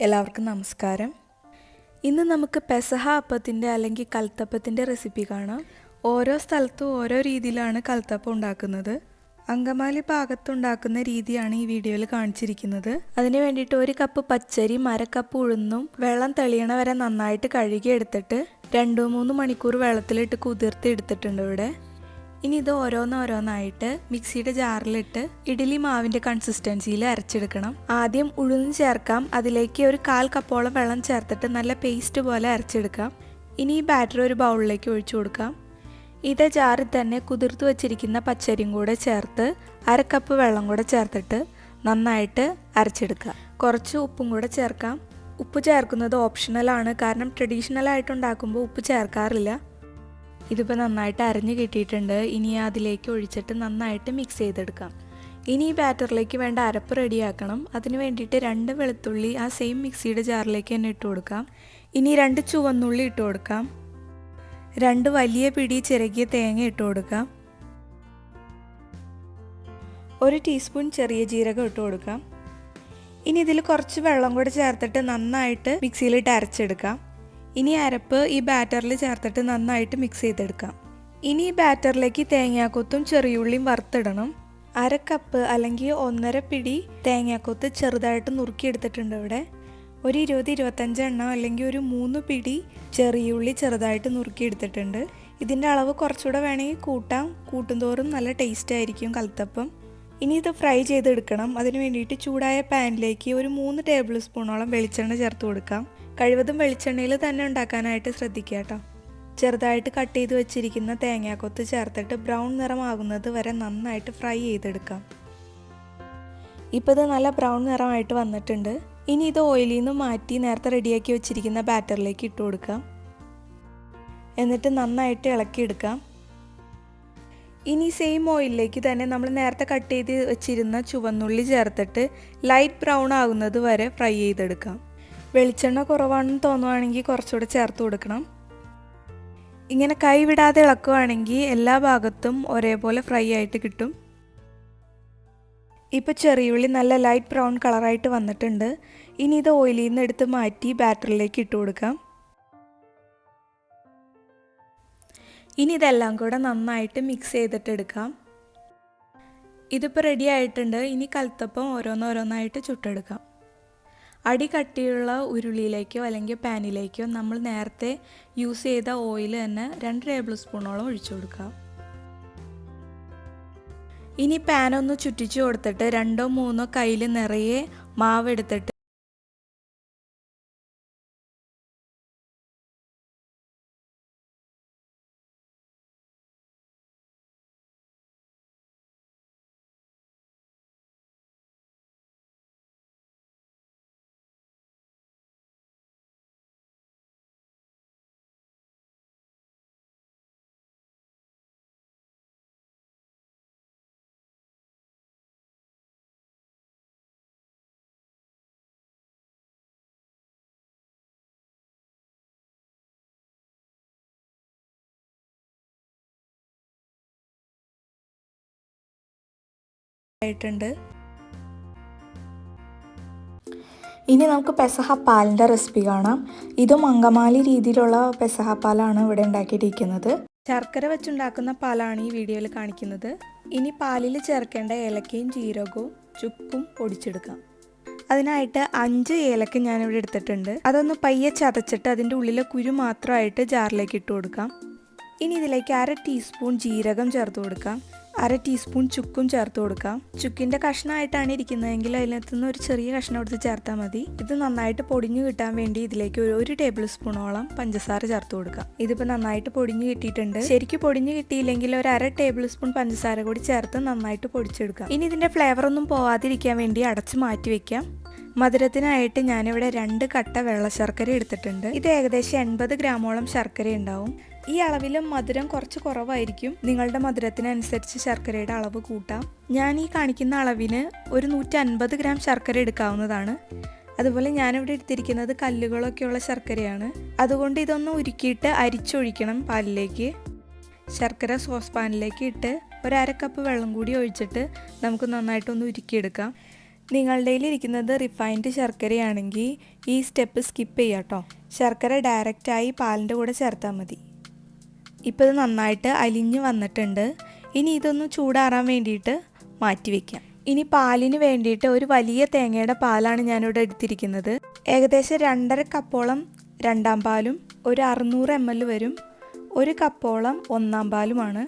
എല്ലാവർക്കും നമസ്കാരം. ഇന്ന് നമുക്ക് പെസഹ അപ്പത്തിൻ്റെ അല്ലെങ്കിൽ കൽത്തപ്പത്തിൻ്റെ റെസിപ്പി കാണാം. ഓരോ സ്ഥലത്തും ഓരോ രീതിയിലാണ് കൽത്തപ്പം ഉണ്ടാക്കുന്നത്. അങ്കമാലി ഭാഗത്തുണ്ടാക്കുന്ന രീതിയാണ് ഈ വീഡിയോയിൽ കാണിച്ചിരിക്കുന്നത്. അതിന് വേണ്ടിയിട്ട് 1 കപ്പ് പച്ചരി, 1/2 കപ്പ് ഉഴുന്നും വെള്ളം തെളിയണ വരെ നന്നായിട്ട് കഴുകി എടുത്തിട്ട് 2-3 മണിക്കൂർ വെള്ളത്തിലിട്ട് കുതിർത്തി എടുത്തിട്ടുണ്ട് ഇവിടെ. ഇനി ഇത് ഓരോന്നായിട്ട് മിക്സിയുടെ ജാറിലിട്ട് ഇഡ്ഡലി മാവിൻ്റെ കൺസിസ്റ്റൻസിയിൽ അരച്ചെടുക്കണം. ആദ്യം ഉഴുന്ന് ചേർക്കാം. അതിലേക്ക് 1/4 കപ്പോളം വെള്ളം ചേർത്തിട്ട് നല്ല പേസ്റ്റ് പോലെ അരച്ചെടുക്കാം. ഇനി ഈ ബാറ്റർ ഒരു ബൗളിലേക്ക് ഒഴിച്ചു കൊടുക്കാം. ഇതേ ജാറിൽ തന്നെ കുതിർത്ത് വെച്ചിരിക്കുന്ന പച്ചരിയും കൂടെ ചേർത്ത് 1/2 കപ്പ് വെള്ളം കൂടെ ചേർത്തിട്ട് നന്നായിട്ട് അരച്ചെടുക്കുക. കുറച്ച് ഉപ്പും കൂടെ ചേർക്കാം. ഉപ്പ് ചേർക്കുന്നത് ഓപ്ഷണലാണ്, കാരണം ട്രഡീഷണലായിട്ട് ഉണ്ടാക്കുമ്പോൾ ഉപ്പ് ചേർക്കാറില്ല. ഇതിപ്പോൾ നന്നായിട്ട് അരഞ്ഞു കിട്ടിയിട്ടുണ്ട്. ഇനി അതിലേക്ക് ഒഴിച്ചിട്ട് നന്നായിട്ട് മിക്സ് ചെയ്തെടുക്കാം. ഇനി ഈ ബാറ്ററിലേക്ക് വേണ്ട അരപ്പ് റെഡിയാക്കണം. അതിന് വേണ്ടിയിട്ട് 2 വെളുത്തുള്ളി ആ സെയിം മിക്സിയുടെ ജാറിലേക്ക് തന്നെ ഇട്ട് കൊടുക്കാം. ഇനി 2 ചുവന്നുള്ളി ഇട്ട് കൊടുക്കാം. 2 വലിയ പിടി ചിരകിയ തേങ്ങ ഇട്ട് കൊടുക്കാം. 1 ടീസ്പൂൺ ചെറിയ ജീരകം ഇട്ട് കൊടുക്കാം. ഇനി ഇതിൽ കുറച്ച് വെള്ളം കൂടെ ചേർത്തിട്ട് നന്നായിട്ട് മിക്സിയിലിട്ട് അരച്ചെടുക്കാം. ഇനി അരപ്പ് ഈ ബാറ്ററിൽ ചേർത്തിട്ട് നന്നായിട്ട് മിക്സ് ചെയ്തെടുക്കാം. ഇനി ഈ ബാറ്ററിലേക്ക് തേങ്ങാക്കൊത്തും ചെറിയുള്ളിയും വറുത്തിടണം. 1/2 കപ്പ് അല്ലെങ്കിൽ 1.5 പിടി തേങ്ങാക്കൊത്ത് ചെറുതായിട്ട് നുറുക്കിയെടുത്തിട്ടുണ്ട് ഇവിടെ. 20-25 എണ്ണം അല്ലെങ്കിൽ 3 പിടി ചെറിയുള്ളി ചെറുതായിട്ട് നുറുക്കിയെടുത്തിട്ടുണ്ട്. ഇതിൻ്റെ അളവ് കുറച്ചുകൂടെ വേണമെങ്കിൽ കൂട്ടാം. കൂട്ടുന്തോറും നല്ല ടേസ്റ്റ് ആയിരിക്കും കൽത്തപ്പം. ഇനി ഇത് ഫ്രൈ ചെയ്തെടുക്കണം. അതിന് വേണ്ടിയിട്ട് ചൂടായ പാനിലേക്ക് 3 ടേബിൾ സ്പൂണോളം വെളിച്ചെണ്ണ ചേർത്ത് കൊടുക്കാം. കഴിവതും വെളിച്ചെണ്ണയിൽ തന്നെ ഉണ്ടാക്കാനായിട്ട് ശ്രദ്ധിക്കുക കേട്ടോ. ചെറുതായിട്ട് കട്ട് ചെയ്ത് വെച്ചിരിക്കുന്ന തേങ്ങാക്കൊത്ത് ചേർത്തിട്ട് ബ്രൗൺ നിറമാകുന്നത് വരെ നന്നായിട്ട് ഫ്രൈ ചെയ്തെടുക്കാം. ഇപ്പോൾ ഇത് നല്ല ബ്രൗൺ നിറമായിട്ട് വന്നിട്ടുണ്ട്. ഇനി ഇത് ഓയിലിൽ നിന്ന് മാറ്റി നേരത്തെ റെഡിയാക്കി വെച്ചിരിക്കുന്ന ബാറ്ററിലേക്ക് ഇട്ട് കൊടുക്കാം. എന്നിട്ട് നന്നായിട്ട് ഇളക്കിയെടുക്കാം. ഇനി സെയിം ഓയിലിലേക്ക് തന്നെ നമ്മൾ നേരത്തെ കട്ട് ചെയ്ത് വെച്ചിരുന്ന ചുവന്നുള്ളി ചേർത്തിട്ട് ലൈറ്റ് ബ്രൗൺ ആകുന്നത് വരെ ഫ്രൈ ചെയ്തെടുക്കാം. വെളിച്ചെണ്ണ കുറവാണെന്ന് തോന്നുവാണെങ്കിൽ കുറച്ചുകൂടെ ചേർത്ത് കൊടുക്കണം. ഇങ്ങനെ കൈവിടാതെ ഇളക്കുവാണെങ്കിൽ എല്ലാ ഭാഗത്തും ഒരേപോലെ ഫ്രൈ ആയിട്ട് കിട്ടും. ഇപ്പോൾ ചെറിയുള്ളി നല്ല ലൈറ്റ് ബ്രൗൺ കളറായിട്ട് വന്നിട്ടുണ്ട്. ഇനി ഇത് ഓയിലിൽ നിന്ന് എടുത്ത് മാറ്റി ബാറ്ററിലേക്ക് ഇട്ട് കൊടുക്കാം. ഇനി ഇതെല്ലാം കൂടെ നന്നായിട്ട് മിക്സ് ചെയ്തിട്ട് എടുക്കാം. ഇതിപ്പോൾ റെഡി ആയിട്ടുണ്ട്. ഇനി കൽത്തപ്പം ഓരോന്നായിട്ട് ചുട്ടെടുക്കാം. അടി കട്ടിയുള്ള ഉരുളിയിലേക്കോ അല്ലെങ്കിൽ പാനിലേക്കോ നമ്മൾ നേരത്തെ യൂസ് ചെയ്ത ഓയിൽ തന്നെ 2 ടേബിൾ സ്പൂണോളം ഒഴിച്ചു കൊടുക്കാം. ഇനി പാനൊന്ന് ചുറ്റിച്ചു കൊടുത്തിട്ട് 2-3 കയ്യിൽ നിറയെ മാവ് എടുത്തിട്ട് ആയിട്ടുണ്ട്. ഇനി നമുക്ക് പെസഹ പാലിൻ്റെ റെസിപ്പി കാണാം. ഇതും അങ്കമാലി രീതിയിലുള്ള പെസഹ പാലാണ് ഇവിടെ ഉണ്ടാക്കിയിരിക്കുന്നത്. ശർക്കര വെച്ചുണ്ടാക്കുന്ന പാലാണ് ഈ വീഡിയോയിൽ കാണിക്കുന്നത്. ഇനി പാലിൽ ചേർക്കേണ്ട ഏലക്കയും ജീരകവും ചുക്കും പൊടിച്ചെടുക്കാം. അതിനായിട്ട് 5 ഏലക്ക ഞാനിവിടെ എടുത്തിട്ടുണ്ട്. അതൊന്ന് പയ്യെ ചതച്ചിട്ട് അതിൻ്റെ ഉള്ളിലെ കുരു മാത്രമായിട്ട് ജാറിലേക്ക് ഇട്ട് കൊടുക്കാം. ഇനി ഇതിലേക്ക് 1/2 ടീസ്പൂൺ ജീരകം ചേർത്ത് കൊടുക്കാം. 1/2 ടീസ്പൂൺ ചുക്കും ചേർത്ത് കൊടുക്കാം. ചുക്കിൻ്റെ കഷ്ണമായിട്ടാണ് ഇരിക്കുന്നതെങ്കിൽ അതിനകത്തുനിന്ന് ഒരു ചെറിയ കഷ്ണം എടുത്ത് ചേർത്താൽ മതി. ഇത് നന്നായിട്ട് പൊടിഞ്ഞു കിട്ടാൻ വേണ്ടി ഇതിലേക്ക് 1 ടേബിൾ സ്പൂണോളം പഞ്ചസാര ചേർത്ത് കൊടുക്കാം. ഇതിപ്പോൾ നന്നായിട്ട് പൊടിഞ്ഞു കിട്ടിയിട്ടുണ്ട്. ശരിക്കും പൊടിഞ്ഞു കിട്ടിയില്ലെങ്കിൽ 1/2 ടേബിൾ സ്പൂൺ പഞ്ചസാര കൂടി ചേർത്ത് നന്നായിട്ട് പൊടിച്ചെടുക്കാം. ഇനി ഇതിൻ്റെ ഫ്ലേവർ ഒന്നും പോവാതിരിക്കാൻ വേണ്ടി അടച്ച് മാറ്റി വെക്കാം. മധുരത്തിനായിട്ട് ഞാനിവിടെ 2 കട്ട വെള്ള ശർക്കര എടുത്തിട്ടുണ്ട്. ഇത് ഏകദേശം 80 ഗ്രാമോളം ശർക്കര ഉണ്ടാവും. ഈ അളവിലും മധുരം കുറച്ച് കുറവായിരിക്കും. നിങ്ങളുടെ മധുരത്തിനനുസരിച്ച് ശർക്കരയുടെ അളവ് കൂട്ടാം. ഞാൻ ഈ കാണിക്കുന്ന അളവിന് 150 ഗ്രാം ശർക്കര എടുക്കാവുന്നതാണ്. അതുപോലെ ഞാനിവിടെ എടുത്തിരിക്കുന്നത് കല്ലുകളൊക്കെയുള്ള ശർക്കരയാണ്. അതുകൊണ്ട് ഇതൊന്ന് ഉരുക്കിയിട്ട് അരിച്ചൊഴിക്കണം പാലിലേക്ക്. ശർക്കര സോസ് പാനിലേക്ക് ഇട്ട് 1/2 കപ്പ് വെള്ളം കൂടി ഒഴിച്ചിട്ട് നമുക്ക് നന്നായിട്ടൊന്ന് ഉരുക്കിയെടുക്കാം. നിങ്ങളുടെ ഇരിക്കുന്നത് റിഫൈൻഡ് ശർക്കരയാണെങ്കിൽ ഈ സ്റ്റെപ്പ് സ്കിപ്പ് ചെയ്യാം കേട്ടോ. ശർക്കര ഡയറക്റ്റായി പാലിൻ്റെ കൂടെ ചേർത്താൽ മതി. ഇപ്പോൾ ഇത് നന്നായിട്ട് അലിഞ്ഞ് വന്നിട്ടുണ്ട്. ഇനി ഇതൊന്ന് ചൂടാറാൻ വേണ്ടിയിട്ട് മാറ്റി വയ്ക്കാം. ഇനി പാലിന് വേണ്ടിയിട്ട് ഒരു വലിയ തേങ്ങയുടെ പാലാണ് ഞാനിവിടെ എടുത്തിരിക്കുന്നത്. ഏകദേശം 2.5 കപ്പോളം രണ്ടാം പാലും ഒരു 600 ml വരും. 1 കപ്പോളം ഒന്നാം പാലുമാണ്.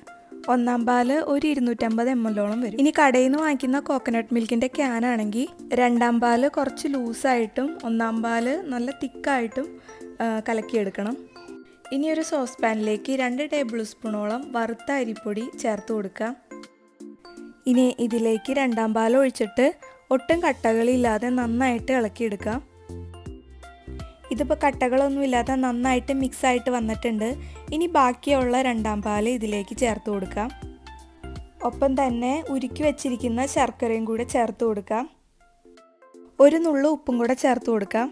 ഒന്നാം പാല് ഒരു 250 ml വരും. ഇനി കടയിൽ നിന്ന് വാങ്ങിക്കുന്ന കോക്കനട്ട് മിൽക്കിൻ്റെ ക്യാനാണെങ്കിൽ രണ്ടാം പാല് കുറച്ച് ലൂസായിട്ടും ഒന്നാം പാല് നല്ല തിക്കായിട്ടും കലക്കിയെടുക്കണം. ഇനി ഒരു സോസ് പാനിലേക്ക് 2 ടേബിൾ സ്പൂണോളം വറുത്ത അരിപ്പൊടി ചേർത്ത് കൊടുക്കാം. ഇനി ഇതിലേക്ക് രണ്ടാം പാൽ ഒഴിച്ചിട്ട് ഒട്ടും കട്ടകളില്ലാതെ നന്നായിട്ട് ഇളക്കിയെടുക്കാം. ഇതിപ്പോൾ കട്ടകളൊന്നുമില്ലാതെ നന്നായിട്ട് മിക്സായിട്ട് വന്നിട്ടുണ്ട്. ഇനി ബാക്കിയുള്ള രണ്ടാം പാൽ ഇതിലേക്ക് ചേർത്ത് കൊടുക്കാം. ഒപ്പം തന്നെ ഉരുക്കി വെച്ചിരിക്കുന്ന ശർക്കരയും കൂടെ ചേർത്ത് കൊടുക്കാം. ഒരു നുള്ളു ഉപ്പും കൂടെ ചേർത്ത് കൊടുക്കാം.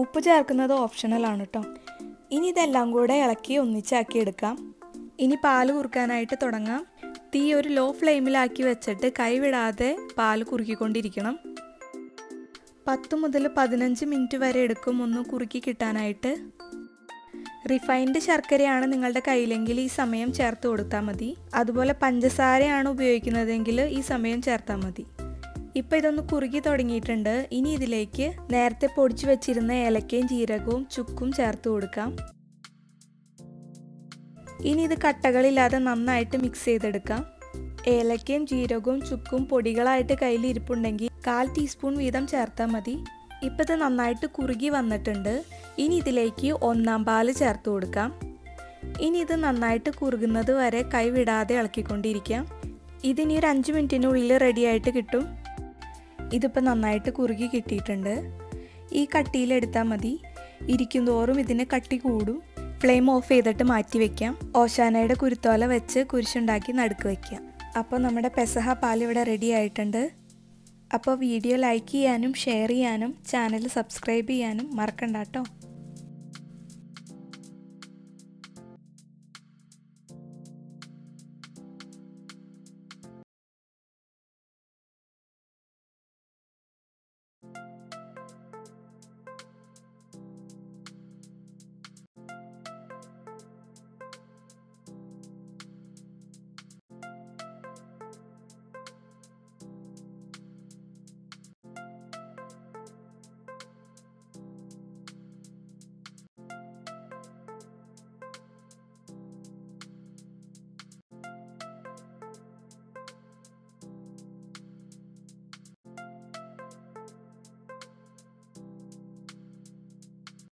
ഉപ്പ് ചേർക്കുന്നത് ഓപ്ഷണലാണ് കേട്ടോ. ഇനി ഇതെല്ലാം കൂടെ ഇളക്കി ഒന്നിച്ചാക്കി എടുക്കാം. ഇനി പാല് കുറുക്കാനായിട്ട് തുടങ്ങാം. തീ ഒരു ലോ ഫ്ലെയിമിലാക്കി വെച്ചിട്ട് കൈവിടാതെ പാല് കുറുക്കിക്കൊണ്ടിരിക്കണം. 10 മുതൽ 15 മിനിറ്റ് വരെ എടുക്കും ഒന്ന് കുറുക്കി കിട്ടാനായിട്ട്. റിഫൈൻഡ് ശർക്കരയാണ് നിങ്ങളുടെ കയ്യിലെങ്കിൽ ഈ സമയം ചേർത്ത് കൊടുത്താൽ മതി. അതുപോലെ പഞ്ചസാരയാണ് ഉപയോഗിക്കുന്നതെങ്കിൽ ഈ സമയം ചേർത്താൽ മതി. ഇപ്പോൾ ഇതൊന്ന് കുറുകി തുടങ്ങിയിട്ടുണ്ട്. ഇനി ഇതിലേക്ക് നേരത്തെ പൊടിച്ചു വെച്ചിരുന്ന ഏലക്കയും ജീരകവും ചുക്കും ചേർത്ത് കൊടുക്കാം. ഇനി ഇത് കട്ടകളില്ലാതെ നന്നായിട്ട് മിക്സ് ചെയ്തെടുക്കാം. ഏലക്കയും ജീരകവും ചുക്കും പൊടികളായിട്ട് കയ്യിൽ ഇരിപ്പുണ്ടെങ്കിൽ 1/4 ടീസ്പൂൺ വീതം ചേർത്താൽ മതി. ഇപ്പോൾ ഇത് നന്നായിട്ട് കുറുകി വന്നിട്ടുണ്ട്. ഇനി ഇതിലേക്ക് ഒന്നാം പാല് ചേർത്ത് കൊടുക്കാം. ഇനി ഇത് നന്നായിട്ട് കുറുകുന്നത് വരെ കൈവിടാതെ ഇളക്കിക്കൊണ്ടിരിക്കാം. ഇതിനി ഒരു 5 മിനിറ്റിനുള്ളിൽ റെഡിയായിട്ട് കിട്ടും. ഇതിപ്പോൾ നന്നായിട്ട് കുറുകി കിട്ടിയിട്ടുണ്ട്. ഈ കട്ടിയിലെടുത്താൽ മതി. ഇരിക്കും തോറും ഇതിന് കട്ടി കൂടും. ഫ്ലെയിം ഓഫ് ചെയ്തിട്ട് മാറ്റി വയ്ക്കാം. ഓശാനയുടെ കുരുത്തോല വെച്ച് കുരിശുണ്ടാക്കി നടുക്ക് വയ്ക്കാം. അപ്പോൾ നമ്മുടെ പെസഹ പാൽ ഇവിടെ റെഡി ആയിട്ടുണ്ട്. അപ്പോൾ വീഡിയോ ലൈക്ക് ചെയ്യാനും ഷെയർ ചെയ്യാനും ചാനൽ സബ്സ്ക്രൈബ് ചെയ്യാനും മറക്കണ്ട കേട്ടോ.